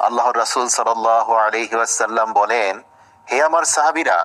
আল্লাহর রাসূল সাল্লাল্লাহু আলাইহি ওয়াসাল্লাম বলেন, হে আমার সাহাবীরা,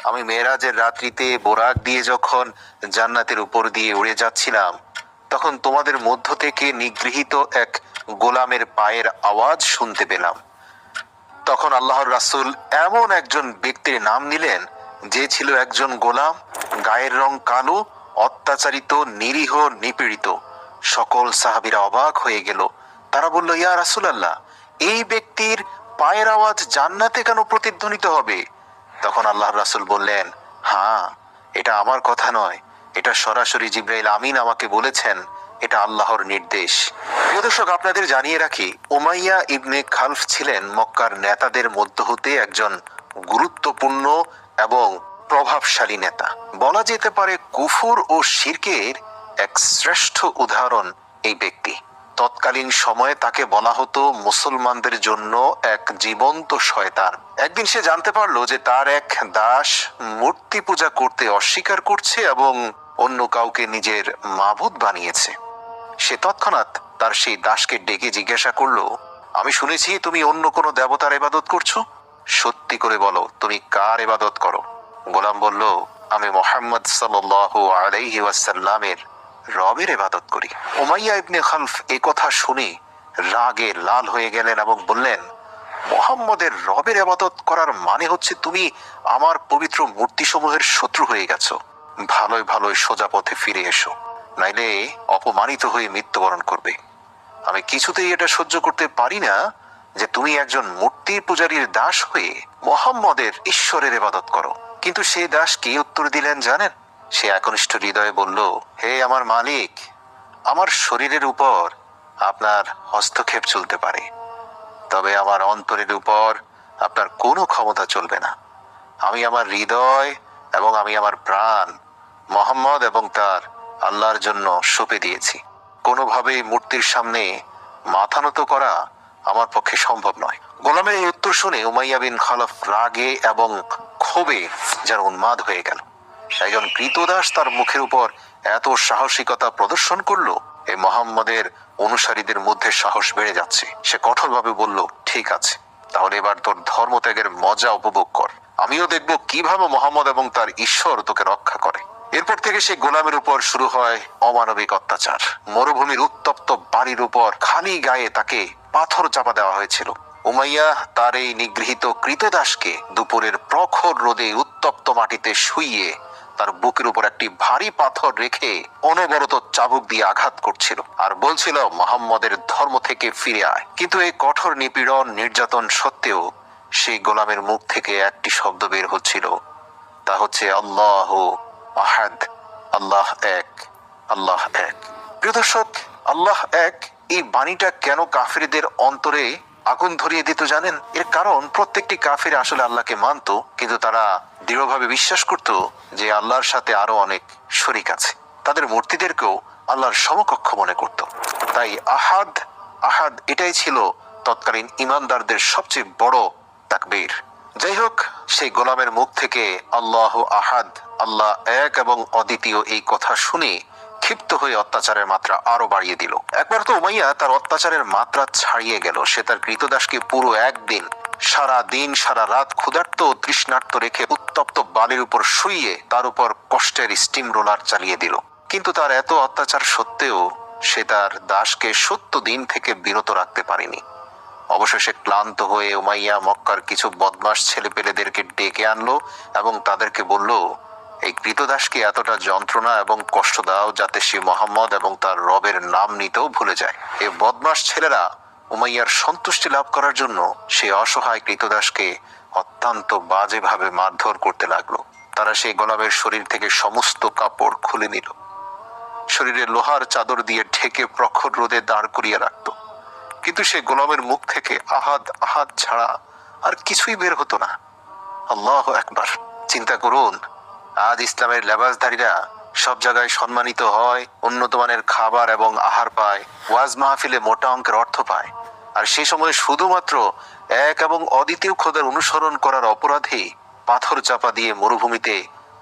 আমি মেরাজের রাত্রিতে বোরাক দিয়ে যখন জান্নাতের উপর দিয়ে উড়ে যাচ্ছিলাম, তখন তোমাদের মধ্য থেকে নিগৃহীত এক গোলামের পায়ের আওয়াজ শুনতে পেলাম। তখন আল্লাহর রাসূল এমন একজন ব্যক্তির নাম নিলেন যে ছিল একজন গোলাম, গায়ের রং কালো, অত্যাচারিত, নিরীহ, নিপীড়িত। সকল সাহাবীরা অবাক হয়ে গেল। তারা বলল, ইয়া রাসূলুল্লাহ, এই ব্যক্তির পায়ের আওয়াজ জান্নাতে কেন প্রতিধ্বনিত হবে? তখন আল্লাহর রাসূল বললেন, হ্যাঁ, এটা আমার কথা নয়, এটা সরাসরি জিবরাইল আমিন আমাকে বলেছেন, এটা আল্লাহর নির্দেশ। প্রিয় দর্শক, আপনাদের জানিয়ে রাখি, উমাইয়া ইবনে খালফ ছিলেন মক্কার নেতাদের মধ্য হতে একজন গুরুত্বপূর্ণ এবং প্রভাবশালী নেতা। বলা যেতে পারে কুফর ও শিরকের এক শ্রেষ্ঠ উদাহরণ এই ব্যক্তি। তৎকালীন সময়ে তাকে বলা হতো মুসলমানদের জন্য এক জীবন্ত শয়তান। একদিন সে জানতে পারলো যে তার এক দাস মূর্তি পূজা করতে অস্বীকার করছে এবং অন্য কাউকে নিজের মাবুদ বানিয়েছে। সে তৎক্ষণাৎ তার সেই দাসকে ডেকে জিজ্ঞাসা করলো, আমি শুনেছি তুমি অন্য কোনো দেবতার ইবাদত করছো, সত্যি করে বলো তুমি কার ইবাদত করো? গোলাম বলল, আমি মুহাম্মদ সাল্লাল্লাহু আলাইহি ওয়াসাল্লামের রবের ইবাদত করি। উমাইয়া ইবনে খালফ এই কথা শুনে রাগে লাল হয়ে গেলেন এবং বললেন, মুহাম্মদের রবের ইবাদত করার মানে হচ্ছে তুমি আমার পবিত্র মূর্তিসমূহের শত্রু হয়ে গেছো। ভালোই ভালোই সোজা পথে ফিরে এসো, নাইলে অপমানিত হয়ে মৃত্যুবরণ করবে। আমি কিছুতেই এটা সহ্য করতে পারি না যে তুমি একজন মূর্তি পূজারীর দাস হয়ে মুহাম্মদের ঈশ্বরের ইবাদত করো। কিন্তু সেই দাস কি উত্তর দিলেন জানেন? সে একনিষ্ঠ হৃদয়ে বলল, হে আমার মালিক, আমার শরীরের উপর আপনার হস্তক্ষেপ চলতে পারে, তবে আমার অন্তরের উপর আপনার কোনো ক্ষমতা চলবে না। আমি আমার হৃদয় এবং আমি আমার প্রাণ মুহাম্মদ এবং তার আল্লাহর জন্য সঁপে দিয়েছি। কোনোভাবেই মূর্তির সামনে মাথা নত করা আমার পক্ষে সম্ভব নয়। গোলামের এই উত্তর শুনে উমাইয়া বিন খালফ রাগে এবং ক্ষোভে যেন উন্মাদ হয়ে গেল। একজন ক্রীতদাস তার মুখের উপর এত সাহসিকতা প্রদর্শন করলো, এই মুহাম্মদের অনুসারীদের মধ্যে সাহস বেড়ে যাচ্ছে। সে কঠোরভাবে বলল, ঠিক আছে, তাহলে এবার তোর ধর্মত্যাগের মজা উপভোগ কর। আমিও দেখব কিভাবে মুহাম্মদ এবং তার ঈশ্বর তোকে রক্ষা করে। এরপর থেকে সেই গোলামের উপর শুরু হয় অমানবিক অত্যাচার। মরুভূমির উত্তপ্ত বাড়ির উপর খালি গায়ে তাকে পাথর চাপা দেওয়া হয়েছিল। উমাইয়া তার এই নিগৃহীত ক্রীতদাসকে দুপুরের প্রখর রোদে উত্তপ্ত মাটিতে শুইয়ে তার বুকের উপর একটি ভারী পাথর রেখে অনবরত চাবুক দিয়ে আঘাত করছিল আর বলছিল, মুহাম্মদের ধর্ম থেকে ফিরে আয়। কিন্তু এই কঠোর নিপীড়ন নির্যাতন সত্ত্বেও সেই গোলামের মুখ থেকে একটি শব্দ বের হচ্ছিল, তা হচ্ছে আল্লাহ আহাদ, আল্লাহ এক, আল্লাহ এক। প্রিয় দর্শক, আল্লাহ এক এই বাণীটা কেন কাফিরদের অন্তরে আগুন ধরিয়ে দিত জানেন? এর কারণ প্রত্যেকটি কাফির আসলে আল্লাহকে মানত, কিন্তু তারা দৃঢ়ভাবে বিশ্বাস করত যে আল্লাহর সাথে আরো অনেক শরীক আছে। তাদের মূর্তিদেরকেও আল্লাহর সমকক্ষ মনে করত। তাই আহাদ আহাদ এটাই ছিল তৎকালীন ইমানদারদের সবচেয়ে বড় তাকবীর। যাই হোক, সেই গোলামের মুখ থেকে আল্লাহ আহাদ, আল্লাহ এক এবং অদ্বিতীয় এই কথা শুনে ক্ষিপ্ত হয়ে অত্যাচারের মাত্রা আরো বাড়িয়ে দিল। একবার তো উমাইয়া তার অত্যাচারের মাত্রা ছাড়িয়ে গেল। সে তার ক্রীতদাসকে পুরো একদিন সারা দিন সারা রাত ক্ষুধার্ত ও তৃষ্ণার্ত রেখে উত্তপ্ত বালির উপর শুইয়ে তার উপর কষ্টের স্টিম রোলার চালিয়ে দিল। কিন্তু তার এত অত্যাচার সত্ত্বেও সে তার দাসকে 70 দিন থেকে বিরত রাখতে পারেনি। অবশেষে ক্লান্ত হয়ে উমাইয়া মক্কার কিছু বদমাশ ছেলেপেলেদেরকে ডেকে আনলো এবং তাদেরকে বলল, এই ক্রীতদাসকে এতটা যন্ত্রণা এবং কষ্ট দাও যাতে সে মুহাম্মদ এবং তার রবের নাম নিতেও ভুলে যায়। এই বদমাশ ছেলেরা উমাইয়ার সন্তুষ্টি লাভ করার জন্য সেই অসহায় ক্রীতদাসকে অত্যন্ত বাজেভাবে মারধর করতে লাগলো। তারা সেই গোলামের শরীর থেকে সমস্ত কাপড় খুলে নিল, শরীরে লোহার চাদর দিয়ে ঢেকে প্রখর রোদে দাঁড় করিয়ে রাখতো। কিন্তু সে গোলামের মুখ থেকে আহাদ আহাদ ছাড়া আর কিছুই বের হতো না। আল্লাহু আকবার। চিন্তা করুন, আজ ইসলামের লেবাসধারীরা সব জায়গায় সম্মানিত হয়, উন্নত মানের খাবার এবং আহার পায়, ওয়াজ মাহফিলে মোটা অঙ্কের অর্থ পায়, আর সে সময় শুধুমাত্র এক এবং অদ্বিতীয় খোদার অনুসরণ করার অপরাধে পাথর চাপা দিয়ে মরুভূমিতে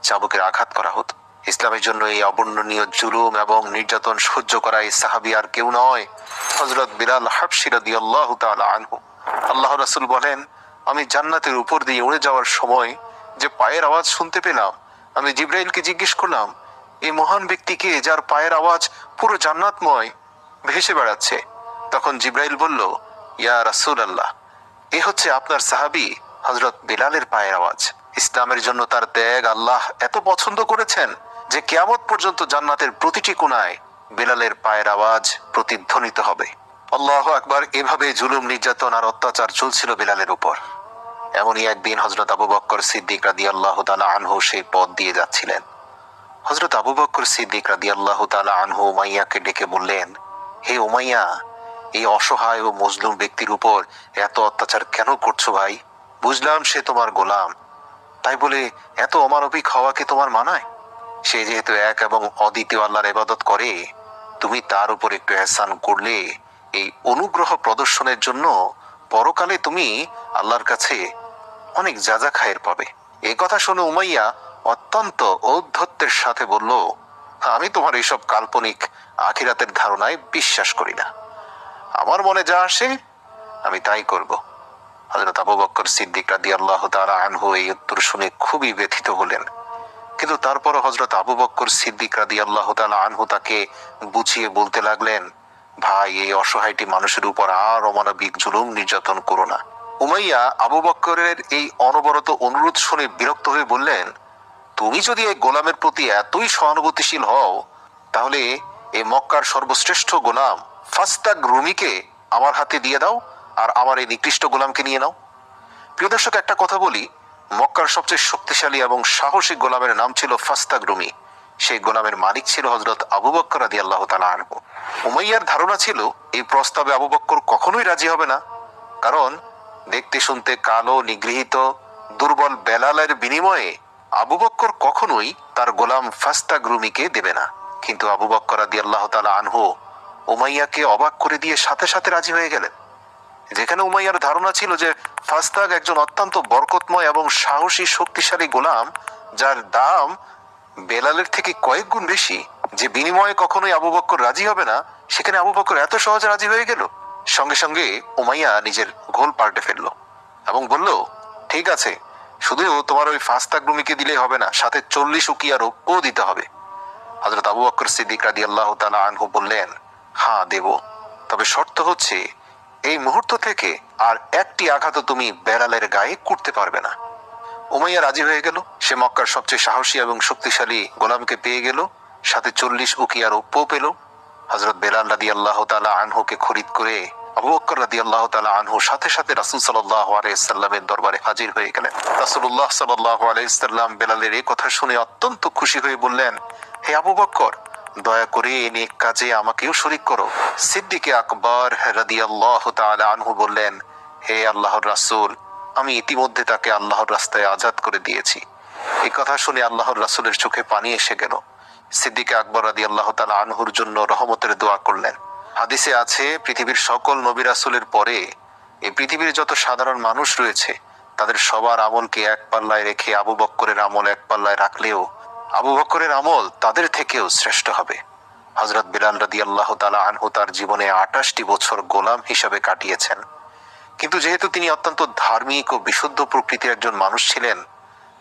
চাবুকের আঘাত করা হতো। ইসলামের জন্য এই অবর্ণনীয় জুলুম এবং নির্যাতন সহ্য করা এই সাহাবী আর কেউ নয়, হযরত বিলাল হাবশী রাদিয়াল্লাহু তাআলা আনহু। আল্লাহ রাসূল বলেন, আমি জান্নাতের উপর দিয়ে উড়ে যাওয়ার সময় যে পায়ের আওয়াজ শুনতে পেলাম, আমি জিবরাইলকে জিজ্ঞেস করলাম, এই মহান ব্যক্তিকে যার পায়ের আওয়াজ পুরো জান্নাতময় ভেসে বেড়াচ্ছে। তখন জিবরাইল বলল, ইয়া রাসূলুল্লাহ, এ হচ্ছে আপনার সাহাবী হযরত বিলালের পায়ের আওয়াজ। ইসলামের জন্য তার ত্যাগ আল্লাহ এত পছন্দ করেছেন যে কিয়ামত পর্যন্ত জান্নাতের প্রতিটি কোণায় বিলালের পায়ের আওয়াজ প্রতিধ্বনিত হবে। আল্লাহু আকবার। এভাবে জুলুম, নির্যাতন আর অত্যাচার চলছিল বিলালের উপর। এমনই একদিন হযরত আবু বকর সিদ্দিক রাদিয়াল্লাহু তাআলা আনহু সেই পথ দিয়ে যাচ্ছিলেন। হযরত আবু বকর সিদ্দিক রাদিয়াল্লাহু তাআলা আনহু উমাইয়াকে ডেকে বললেন, হে উমাইয়া, এই অসহায় ও মজলুম ব্যক্তির উপর এত অত্যাচার কেন করছো ভাই? বুঝলাম সে তোমার গোলাম, তাই বলে এত অমানবিক হওয়াকে তোমার মানায়? সে যেহেতু এক এবং অদ্বিতীয় আল্লাহর ইবাদত করে, তুমি তার উপর একটু ইহসান করলে এই অনুগ্রহ প্রদর্শনের জন্য পরকালে তুমি আল্লাহর কাছে অনেক যাজা খায়ের পাবে। এই কথা শুনে উমাইয়া অত্যন্ত ঔদ্ধত্যের সাথে বলল, আমি তোমার এইসব কাল্পনিক আখিরাতের ধারণায় বিশ্বাস করি না। আমার মনে যা আসে আমি তাই করব। হযরত আবু বকর সিদ্দিক রাদিয়াল্লাহু তাআলা আনহু এই উত্তর শুনে খুবই ব্যথিত হলেন। কিন্তু তারপরও হযরত আবু বকর সিদ্দিক রাদিয়াল্লাহু তাআলা আনহু তাকে বুঝিয়ে বলতে লাগলেন, ভাই, এই অসহায়টি মানুষের উপর আর অমানবিক জুলুম নির্যাতন করো না। উমাইয়া আবু বকরের এই অনবরত অনুরোধ শুনে বিরক্ত হয়ে বললেন, তুমি যদি এই গোলামের প্রতি এতই সহানুভূতিশীল হও, তাহলে এই মক্কার সর্বশ্রেষ্ঠ গোলাম ফাস্তাগ রুমিকে আমার হাতে দিয়ে দাও আর আমার এই নিকৃষ্ট গোলামকে নিয়ে নাও। প্রিয় দর্শক, একটা কথা বলি, মক্কার সবচেয়ে শক্তিশালী এবং সাহসী গোলামের নাম ছিল ফাস্তাগ রুমি। সেই গোলামের মালিক ছিল হযরত আবু বকর রাদিয়াল্লাহু তাআলা আনহু। উমাইয়ার ধারণা ছিল এই প্রস্তাবে আবু বকর কখনোই রাজি হবে না, কারণ দেখতে শুনতে কালো, নিগৃহীত, দুর্বল বেলালের বিনিময়ে আবু বকর কখনোই তার গোলাম ফাস্তাগ রুমিকে দেবে না। কিন্তু আবু বকর রাদিয়াল্লাহু তাআলা আনহু উমাইয়াকে অবাক করে দিয়ে সাথে সাথে রাজি হয়ে গেলেন। যেখানে উমাইয়ার ধারণা ছিল যে ফাস্তাগ একজন অত্যন্ত বরকতময় এবং সাহসী শক্তিশালী গোলাম, যার দাম বেলালের থেকে কয়েক গুণ বেশি, যে বিনিময়ে কখনোই আবু বকর রাজি হবে না, সেখানে আবু বকর এত সহজে রাজি হয়ে গেল। সঙ্গে সঙ্গে উমাইয়া নিজের গোল পাল্টে ফেলল এবং বলল, ঠিক আছে, শুধু তোমার ওই ফাস্তাগ রুমিকে দিলেই হবে না, সাথে 40 উকিয়া রৌপ্যও দিতে হবে। হযরত আবু বকর সিদ্দিক রাদিয়াল্লাহু তাআলা আনহু বললেন, হ্যাঁ দেব, তবে শর্ত হচ্ছে এই মুহূর্ত থেকে আর একটি আঘাতও তুমি বেলালের গায়ে করতে পারবে না। উমাইয়া রাজি হয়ে গেল। সে মক্কার সবচেয়ে সাহসী এবং শক্তিশালী গোলামকে পেয়ে গেল, সাথে 40 উকিয়া রৌপ্য পেল। হযরত বেলাল রাদিয়াল্লাহু তাআলা আনহুকে খরিদ করে আবু বকর রাদিয়াল্লাহু তাআলা আনহু সাথে সাথে রাসূল সাল্লাল্লাহু আলাইহি সাল্লামের দরবারে হাজির হয়ে গেলেন। রাসূলুল্লাহ সাল্লাল্লাহু আলাইহি সাল্লাম বেলালের এই কথা শুনে অত্যন্ত খুশি হয়ে বললেন, হে আবু বকর, দয়া করে এই নেক কাজে আমাকেও শরীক করো। সিদ্দিকে আকবর রাদিয়াল্লাহু তাআলা আনহু বললেন, হে আল্লাহর রাসূল, আমি ইতিমধ্যে তাকে আল্লাহর রাস্তায় আজাদ করে দিয়েছি। এই কথা শুনে আল্লাহর রাসূলের চোখে পানি এসে গেল। সিদ্দিকে আকবর রাদিয়াল্লাহু তাআলা আনহুর জন্য রহমতের দোয়া করলেন। হাদিসে আছে, পৃথিবীর সকল নবী রাসূলের পরে এই পৃথিবীর যত সাধারণ মানুষ রয়েছে, তাদের সবার আমলকে এক পাল্লায় রেখে আবু বকরের আমল এক পাল্লায় রাখলেও আবু বকরের আমল তাদের থেকেও শ্রেষ্ঠ হবে। হযরত বিলাল রাদিয়াল্লাহু তাআলা আনহু তার জীবনে 28টি বছর গোলাম হিসাবে কাটিয়েছেন। কিন্তু যেহেতু তিনি অত্যন্ত ধার্মিক ও বিশুদ্ধ প্রকৃতির একজন মানুষ ছিলেন,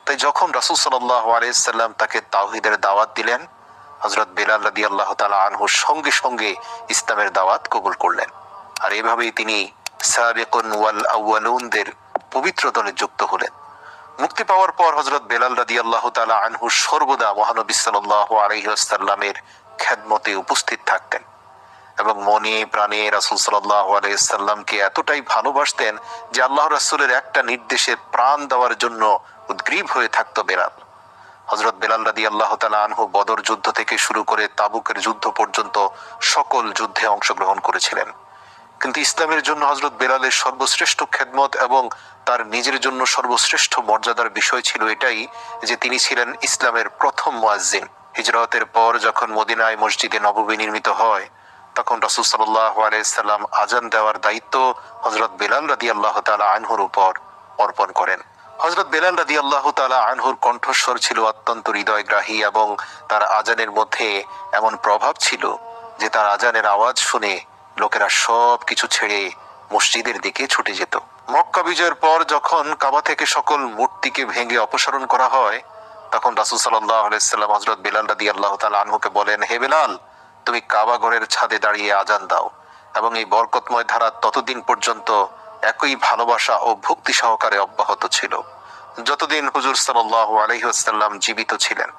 তাই যখন রাসূল সাল্লাল্লাহু আলাইহি সাল্লাম তাকে তাওহীদের দাওয়াত দিলেন, হযরত বিলাল রাদিয়াল্লাহু তাআলা আনহু সঙ্গে সঙ্গে ইসলামের দাওয়াত কবুল করলেন। আর এভাবেই তিনি সাবিকুন ওয়াল আউয়ালুনদের পবিত্র দলে যুক্ত হলেন। মুক্তি পাওয়ার পর হযরত বেলাল রাদিয়াল্লাহু তাআলা আনহু সর্বদা মহানবী সাল্লাল্লাহু আলাইহি ওয়াসাল্লামের খেদমতে উপস্থিত থাকতেন এবং মনে প্রাণে রাসূল সাল্লাল্লাহু আলাইহি ওয়াসাল্লামকে এতটাই ভালোবাসতেন যে আল্লাহর রাসূলের একটা নির্দেশে প্রাণ দেওয়ার জন্য উদ্গ্রীব হয়ে থাকত বেলাল। হযরত বেলাল রাদিয়াল্লাহু তাআলা আনহু বদর যুদ্ধ থেকে শুরু করে তাবুকের যুদ্ধ পর্যন্ত সকল যুদ্ধে অংশগ্রহণ করেছিলেন। কিন্তু ইসলামের জন্য হযরত বেলালের সর্বশ্রেষ্ঠ খেদমত এবং তার নিজের জন্য সর্বশ্রেষ্ঠ মর্যাদার বিষয় ছিল এটাই যে তিনি ছিলেন ইসলামের প্রথম মুয়াজ্জিন। হিজরতের পর যখন মদিনায় মসজিদে নববী নির্মিত হয়, তখন রাসূল সাল্লাল্লাহু আলাইহি সাল্লাম আযান দেওয়ার দায়িত্ব হযরত বেলাল রাদিয়াল্লাহু তাআলা আনহুর উপর অর্পণ করেন। হযরত বেলাল রাদিয়াল্লাহু তাআলা আনহুর কণ্ঠস্বর ছিল অত্যন্ত হৃদয়গ্রাহী এবং তার আযানের মধ্যে এমন প্রভাব ছিল যে তার আযানের আওয়াজ শুনে লোকেরা সব কিছু ছেড়ে মসজিদের দিকে ছুটে যেত। মক্কা বিজয়ের পর যখন কাবা থেকে সকল মূর্তিকে ভেঙে অপসারণ করা হয়, তখন রাসূল সাল্লাল্লাহু আলাইহি সাল্লাম হযরত বেলাল রাদিয়াল্লাহু তাআলা আনহুকে বলেন, হে বেলাল, তুমি কাবা ঘরের ছাদে দাঁড়িয়ে আজান দাও এবং এই বরকতময় ধারা ততদিন পর্যন্ত একই ভালোবাসা ও ভক্তি সহকারে অব্যাহত ছিল যতদিন হুজুর সাল্লাল্লাহু আলাইহি ওয়াসাল্লাম জীবিত ছিলেন।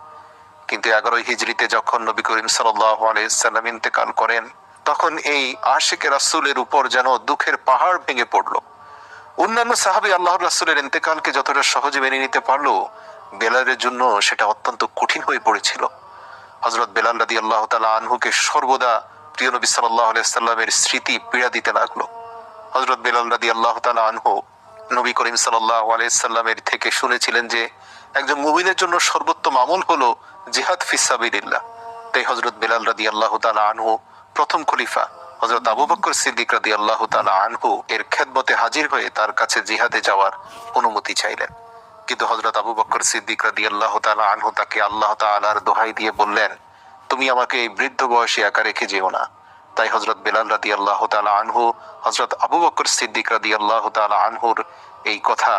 কিন্তু 11 হিজরিতে যখন নবী করিম সাল্লাল্লাহু আলাইহি ওয়াসাল্লাম ইন্তেকাল করেন, তখন এই আশিকে রাসূলের উপর যেন দুঃখের পাহাড় ভেঙে পড়ল। অন্যান্য সাহাবী আল্লাহর রাসূলের ইন্তেকালকে যতটা সহজে মেনে নিতে পারলো, বেলালের জন্য সেটা অত্যন্ত কঠিন হয়ে পড়েছিল। হযরত বেলাল রাদিয়াল্লাহু তাআলা আনহুকে সর্বদা প্রিয় নবী সাল্লাল্লাহু আলাইহি ওয়াসাল্লামের স্মৃতি পীড়া দিতে লাগলো। হযরত বেলাল রাদিয়াল্লাহু তাআলা আনহু নবী করিম সাল্লাল্লাহু আলাইহি ওয়াসাল্লামের থেকে শুনেছিলেন যে একজন মুমিনের জন্য সর্বোত্তম আমল হলো জিহাদ ফিস সাবিলিল্লাহ। তাই হযরত বেলাল রাদিয়াল্লাহু তাআলা আনহু প্রথম খলিফা হযরত আবু বকর সিদ্দিক রাদিয়াল্লাহু তাআলা আনহু এর খেদমতে হাজির হয়ে তার কাছে জিহাদে যাওয়ার অনুমতি চাইলেন। কিন্তু হযরত আবু বকর সিদ্দিক রাদিয়াল্লাহু তাআলা আনহু তাকে আল্লাহ তাআলার দোহাই দিয়ে বললেন, তুমি আমাকে এই বৃদ্ধ বয়সে একা রেখে যেও না। তাই হযরত বেলাল রাদিয়াল্লাহু তাআলা আনহু হযরত আবু বকর সিদ্দিক রাদিয়াল্লাহু তাআলা আনহুর এই কথা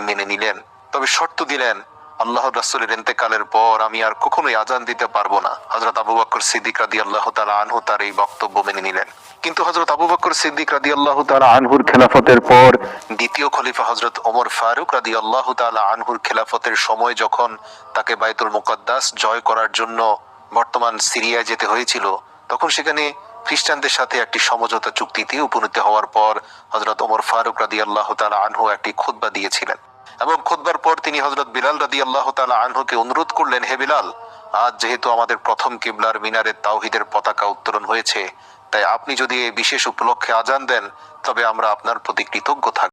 মেনে নিলেন, তবে শর্ত দিলেন, আল্লাহর রাসূলের ইন্তেকালের পর আমি আর কখনোই আজান দিতে পারবো না। হযরত আবু বকর সিদ্দিক রাদিয়াল্লাহু তাআলা আনহু তার এই বক্তব্য মেনে নিলেন। কিন্তু হযরত আবু বকর সিদ্দিক রাদিয়াল্লাহু তাআলা আনহুর খেলাফতের পর দ্বিতীয় খলিফা হযরত ওমর ফারুক রাদিয়াল্লাহু তাআলা আনহুর খেলাফতের সময় যখন তাকে বাইতুল মুকাদ্দাস জয় করার জন্য বর্তমান সিরিয়ায় যেতে হয়েছিল, তখন সেখানে খ্রিস্টানদের সাথে একটি সমঝোতা চুক্তিতে উপনীত হওয়ার পর হযরত ওমর ফারুক রাদিয়াল্লাহু তাআলা আনহু একটি খুতবা দিয়েছিলেন এবং খুতবার পর তিনি হযরত বিলাল রাদিয়াল্লাহু তাআলা আনহুকে অনুরোধ করলেন, হে বিলাল, আজ যেহেতু আমাদের প্রথম কিবলার মিনারে তাওহীদের পতাকা উত্তোলন হয়েছে, তাই আপনি যদি এই বিশেষ উপলক্ষে আজান দেন তবে আমরা আপনার প্রতি কৃতজ্ঞ থাকব।